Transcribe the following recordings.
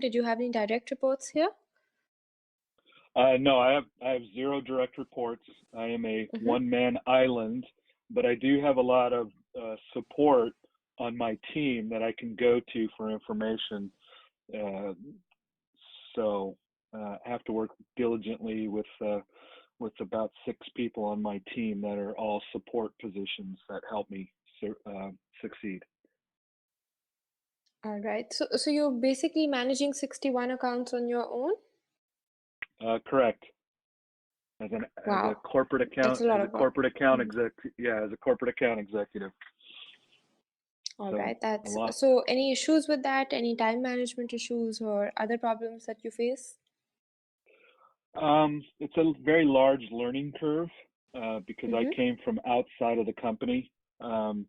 Did you have any direct reports here? No, I have zero direct reports. I am a Mm-hmm. one-man island, but I do have a lot of support on my team that I can go to for information. Uh, I have to work diligently with about 6 people on my team that are all support positions that help me succeed. All right. So you're basically managing 61 accounts on your own? Correct. As a Wow, corporate that's account a lot of work. Mhm. as a corporate account executive. All So right. a That's lot. so any issues with that? Any time management issues or other problems that you face? It's a very large learning curve because I Mm-hmm. came from outside of the company. Um,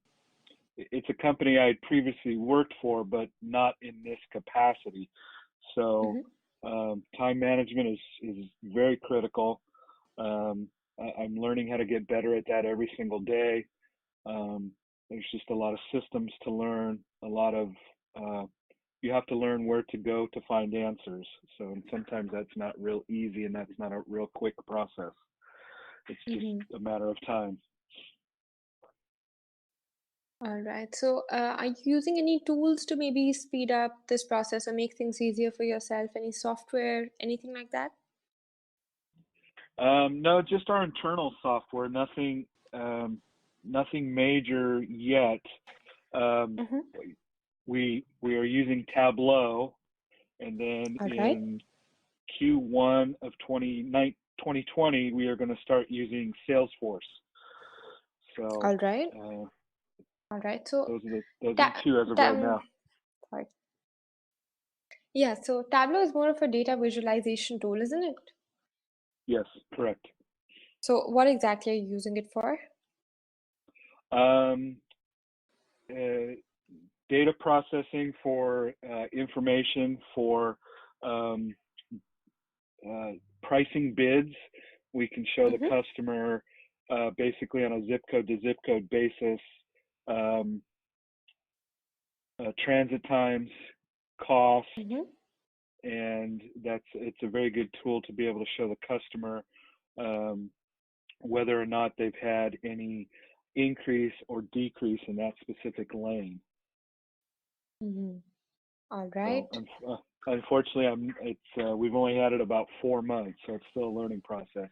it's a company I had previously worked for, but not in this capacity. So Mm-hmm. time management is very critical. I'm learning how to get better at that every single day. Um, there's just a lot of systems to learn, a lot of uh, you have to learn where to go to find answers. So and sometimes that's not real easy and that's not a real quick process. It's just Mm-hmm. a matter of time. All right. So are you using any tools to maybe speed up this process or make things easier for yourself? Any software, anything like that? No, just our internal software. Nothing major yet. Um, Mm-hmm. we are using Tableau, and then All right. in Q1 of 2020 we are going to start using Salesforce. So All right. uh, All right. So those are the ta two as of right tam now. sorry. Yeah, so Tableau is more of a data visualization tool, isn't it? Yes, correct. So what exactly are you using it for? Um, uh, Data processing for information for um, uh, pricing bids. We can show the Mm-hmm. customer basically on a zip code to zip code basis um, transit times, cost, Mm-hmm. and it's a very good tool to be able to show the customer um, whether or not they've had any increase or decrease in that specific lane. Mm-hmm. All So right. unfortunately, we've only had it about 4 months, so it's still a learning process.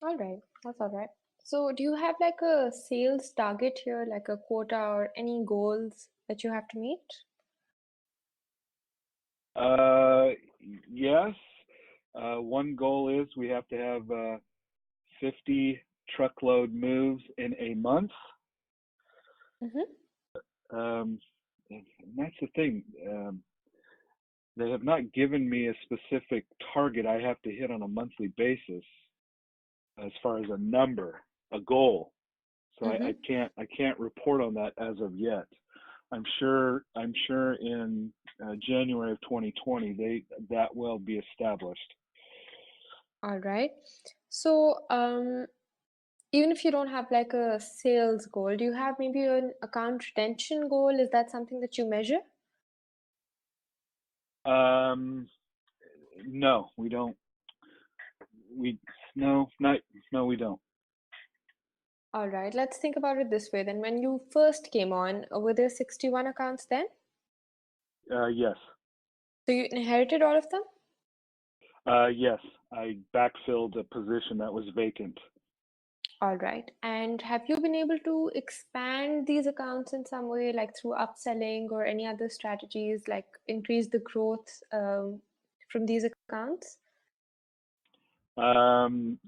All right. That's all right. So do you have like a sales target here, like a quota or any goals that you have to meet? Uh, yes. One goal is we have to have 50 truckload moves in a month. Mm-hmm. And that's the thing. They have not given me a specific target I have to hit on a monthly basis as far as a number, a goal. So Mm-hmm. I can't report on that as of yet. I'm sure in January of 2020 that will be established. All right. So even if you don't have like a sales goal, do you have maybe an account retention goal? Is that something that you measure? Um, no, we don't. We no, not no, we don't. All right, let's think about it this way then. When you first came on, were there 61 accounts then? Yes, So you inherited all of them? yes. I backfilled a position that was vacant. All right. And have you been able to expand these accounts in some way, like through upselling or any other strategies, like increase the growth from these accounts? Um,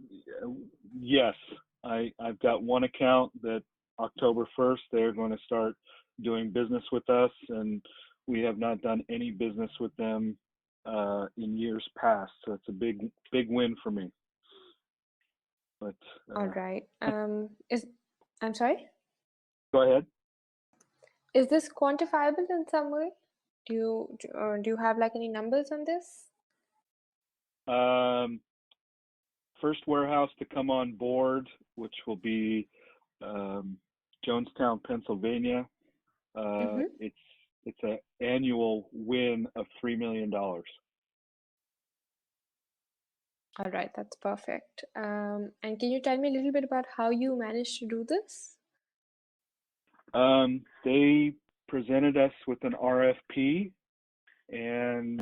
yes, I've got one account that October 1st they're going to start doing business with us, and we have not done any business with them in years past. So it's a big win for me. But All right. I'm sorry? go ahead. Is this quantifiable in some way? Do you have like any numbers on this? Um, First warehouse to come on board, which will be um, Jonestown, Pennsylvania. Mm-hmm. it's an annual win of $3 million. All right, that's perfect. And can you tell me a little bit about how you managed to do this? They presented us with an RFP, and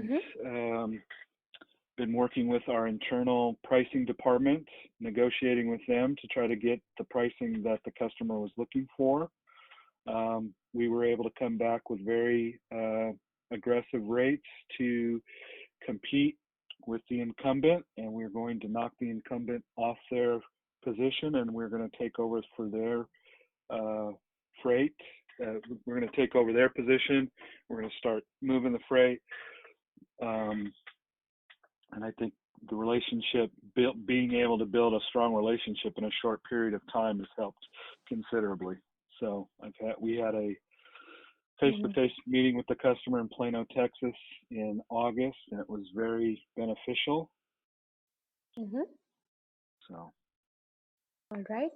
been working with our internal pricing department, negotiating with them to try to get the pricing that the customer was looking for. We were able to come back with very aggressive rates to compete with the incumbent, and we're going to knock the incumbent off their position, and we're going to take over for their freight. We're going to take over their position. We're going to start moving the freight. And I think the relationship, being able to build a strong relationship in a short period of time has helped considerably. So we had a face-to-face meeting with the customer in Plano, Texas in August, and it was very beneficial. So. All right.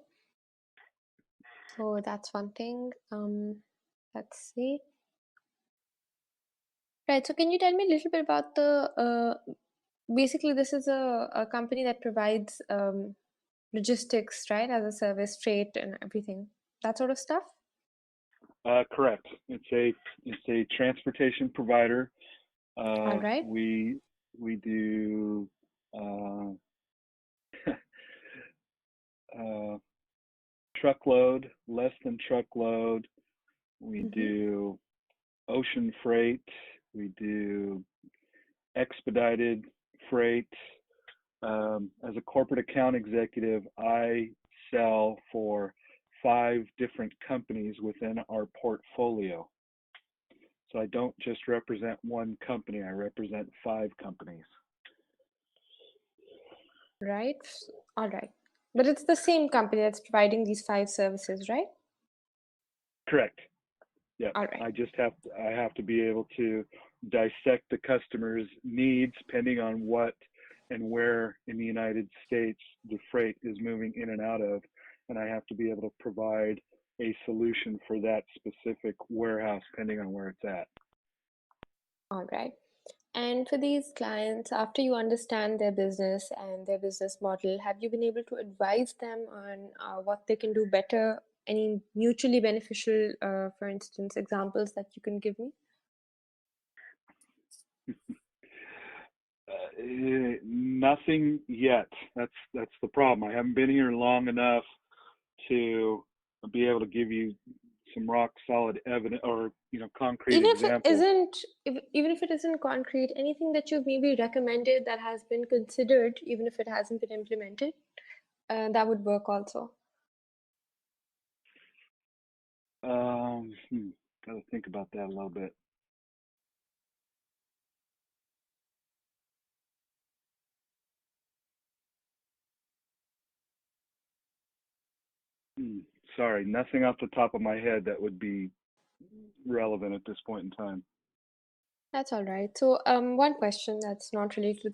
So that's one thing. Let's see. Right. So can you tell me a little bit about the, basically this is a company that provides logistics, right, as a service, freight and everything, that sort of stuff? Correct. It's a transportation provider. All right. We do truckload, less than truckload. We do ocean freight. We do expedited freight. As a corporate account executive, I sell for 5 different companies within our portfolio. So I don't just represent one company, I represent 5 companies. Right. All right. But it's the same company that's providing these 5 services, right? Correct. Yeah. All right. I have to be able to dissect the customer's needs depending on what and where in the United States the freight is moving in and out of, and I have to be able to provide a solution for that specific warehouse depending on where it's at. All right. And for these clients, after you understand their business and their business model, have you been able to advise them on what they can do better? Any mutually beneficial, for instance, examples that you can give me? Nothing yet. That's the problem. I haven't been here long enough to be able to give you some rock solid evidence or concrete examples. Even if it isn't concrete, anything that you've maybe recommended that has been considered, even if it hasn't been implemented, that would work also. Gotta think about that a little bit. Sorry, nothing off the top of my head that would be relevant at this point in time. That's all right. So one question that's not related to